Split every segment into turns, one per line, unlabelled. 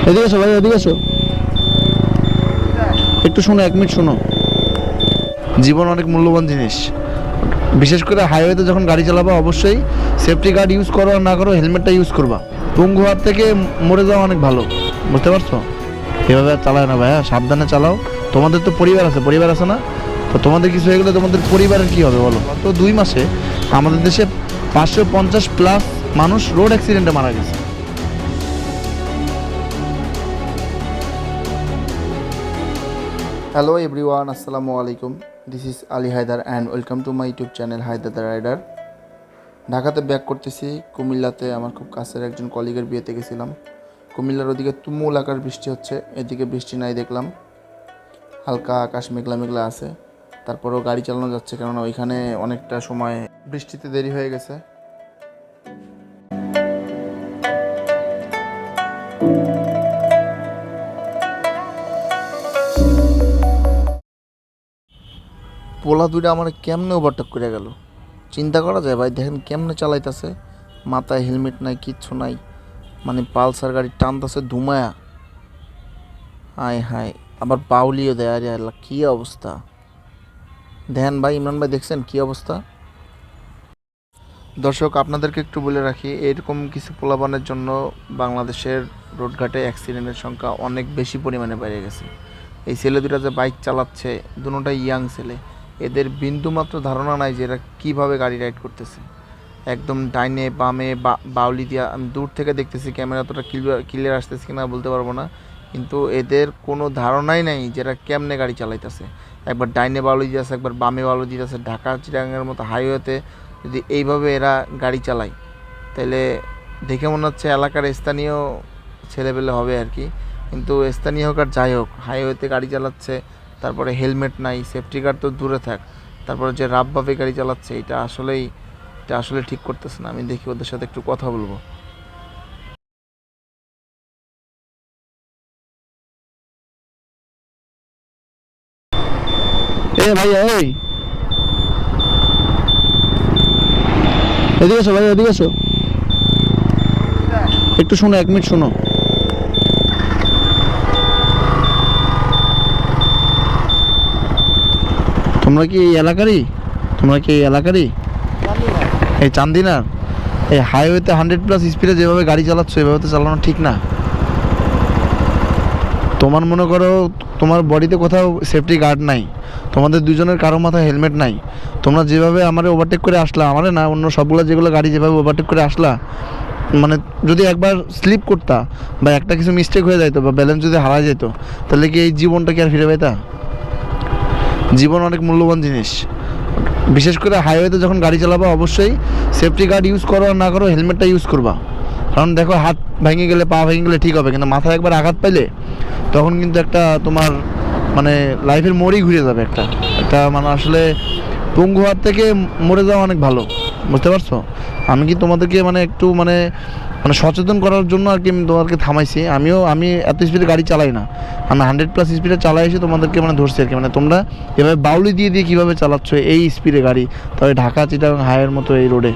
এদিকে এসো ভাই, এদিকে এসো, একটু শোনো, 1 মিনিট শোনো। জীবন অনেক মূল্যবান জিনিস, বিশেষ করে হাইওয়েতে যখন গাড়ি চালাবো অবশ্যই সেফটি গার্ড ইউজ করো আর না করো হেলমেটটা ইউজ করবা। পঙ্গু হওয়ার থেকে মরে যাওয়া অনেক ভালো, বুঝতে পারছো? এভাবে আর চালায় না ভাইয়া, সাবধানে চালাও। তোমাদের তো পরিবার আছে না? তো তোমাদের কিছু হয়ে গেলে তোমাদের পরিবারের কী হবে বলো? গত 2 মাসে আমাদের দেশে 550+ মানুষ রোড অ্যাক্সিডেন্টে মারা গেছে।
Hello everyone, Assalamu alaikum. This is Ali Haider and welcome to my YouTube channel Haider The Rider. ঢাকাতে ব্যাক করতেছি, কুমিল্লাতে আমার খুব কাছের একজন কলিগের বিয়েতে গেছিলাম। কুমিল্লার ওদিকে তুমুল আকার বৃষ্টি হচ্ছে, এদিকে বৃষ্টি নাই দেখলাম, হালকা আকাশ মেঘলা মেঘলা আছে। তারপরেও গাড়ি চালানো যাচ্ছে, কেননা ওইখানে অনেকটা সময় বৃষ্টিতে দেরি হয়ে গেছে। পোলা দুইটা আমার কেমনে ওভারটেক করে গেল, চিন্তা করা যায় ভাই? দেখেন কেমনে চালাইতেছে, মাথায় হেলমেট নাই, কিচ্ছু নাই, মানে পালসার গাড়ি টানতেছে ধুমায়া। হায় হায়, আবার বাউলিও দেয়। আরে আল্লাহ, কী অবস্থা দেখেন ভাই। ইমরান ভাই দেখছেন কী অবস্থা? দর্শক, আপনাদেরকে একটু বলে রাখি, এরকম কিছু পোলাপানের জন্য বাংলাদেশের রোডঘাটে অ্যাক্সিডেন্টের সংখ্যা অনেক বেশি পরিমাণে বেড়ে গেছে। এই ছেলে দুটা যে বাইক চালাচ্ছে, দুটোটাই ইয়াং ছেলে, এদের বিন্দুমাত্র ধারণা নাই যে এরা কীভাবে গাড়ি রাইড করতেছে। একদম ডাইনে বামে বাউলি দিয়া, আমি দূর থেকে দেখতেছি, ক্যামেরা অতটা ক্লিয়ার আসতেছে কিনা বলতে পারবো না, কিন্তু এদের কোনো ধারণাই নাই যে এরা কেমনে গাড়ি চালাইতেছে। একবার ডাইনে বাউলি দিতেছে, একবার বামে বাউলি দিতেছে। ঢাকা চিটাগাংয়ের মতো হাইওয়েতে যদি এইভাবে এরা গাড়ি চালায়, তাহলে দেখে মনে হচ্ছে এলাকার স্থানীয় ছেলেপেলে হবে আর কি। কিন্তু স্থানীয় হোক আর যাই হোক, হাইওয়েতে গাড়ি চালাচ্ছে, তারপরে হেলমেট নাই, সেফটি গার্ড তো দূরে থাক, তারপরে যে রাবভাবে গাড়ি চালাচ্ছে, এটা আসলে ঠিক করতেছে না। আমি দেখি ওদের সাথে একটু কথা বলবো।
এ ভাই, এই এদিকে এসো ভাই, এদিকে এসো, একটু শোনো, 1 মিনিট শোনো। তোমরা কি এই এলাকারই? এই চান্দিনার এই হাইওয়েতে 100+ স্পিডে যেভাবে গাড়ি চালাচ্ছ, এভাবে তো চালানো ঠিক না। তোমার মনে করো তোমার বডিতে কোথাও সেফটি গার্ড নাই, তোমাদের দুজনের কারো মাথায় হেলমেট নাই, তোমরা যেভাবে আমারে ওভারটেক করে আসলা, আমারে না অন্য সবগুলো যেগুলো গাড়ি যেভাবে ওভারটেক করে আসলা, মানে যদি একবার স্লিপ করতা বা একটা কিছু মিস্টেক হয়ে যাইতো বা ব্যালেন্স যদি হারা যেত, তাহলে কি এই জীবনটা কি আর ফিরে পাইতা? জীবন অনেক মূল্যবান জিনিস, বিশেষ করে হাইওয়েতে যখন গাড়ি চালাবো অবশ্যই সেফটি গার্ড ইউজ করো আর না করো হেলমেটটা ইউজ করবা। কারণ দেখো, হাত ভেঙে গেলে, পা ভেঙে গেলে ঠিক হবে, কিন্তু মাথায় একবার আঘাত পাইলে তখন কিন্তু একটা তোমার মানে লাইফের মোড়ই ঘুরে যাবে। একটা মানে আসলে পঙ্গু হওয়ার থেকে মরে যাওয়া অনেক ভালো, বুঝতে পারছো? আমি কি তোমাদেরকে মানে একটু মানে সচেতন করার জন্য আর কি আমি তোমাদেরকে থামাইছি। আমি এত স্পিডে গাড়ি চালাই না, আমি 100+ স্পিডে চালাই এসে তোমাদেরকে মানে ধরছি আর কি। মানে তোমরা এভাবে বাউলি দিয়ে কীভাবে চালাচ্ছ এই স্পিডে গাড়ি, তবে ঢাকা চিটাগাং হাইওয়ের মতো এই রোডে?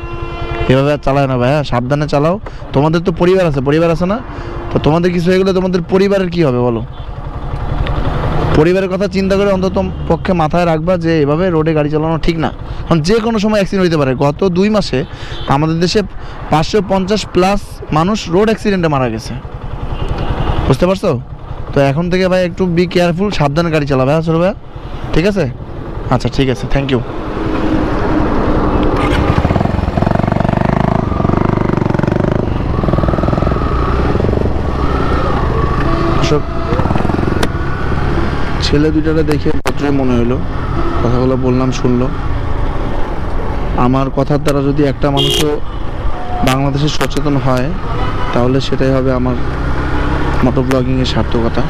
এভাবে আর চালায় না ভাইয়া, সাবধানে চালাও। তোমাদের তো পরিবার আছে না? তো তোমাদের কিছু হয়ে গেলে তোমাদের পরিবারের কী হবে বলো? পরিবারের কথা চিন্তা করে অন্তত পক্ষে মাথায় রাখবা যে এভাবে রোডে গাড়ি চালানো ঠিক না, কারণ যে কোনো সময় অ্যাক্সিডেন্ট হতে পারে। গত 2 মাসে আমাদের দেশে 550+ মানুষ রোড অ্যাক্সিডেন্টে মারা গেছে, বুঝতে পারছো? তো এখন থেকে ভাই একটু বি কেয়ারফুল, সাবধানে গাড়ি চালাবে। হ্যাঁ চলো ভাইয়া, ঠিক আছে? আচ্ছা ঠিক আছে, থ্যাংক ইউ। ছেলে দুইটারে দেখে ভদ্রই মনে হলো, কথাগুলো বললাম, শুনলো। আমার কথার দ্বারা যদি একটা মানুষও বাংলাদেশে সচেতন হয়, তাহলে সেটাই হবে আমার মোটো ব্লগিংয়ের সার্থকতা।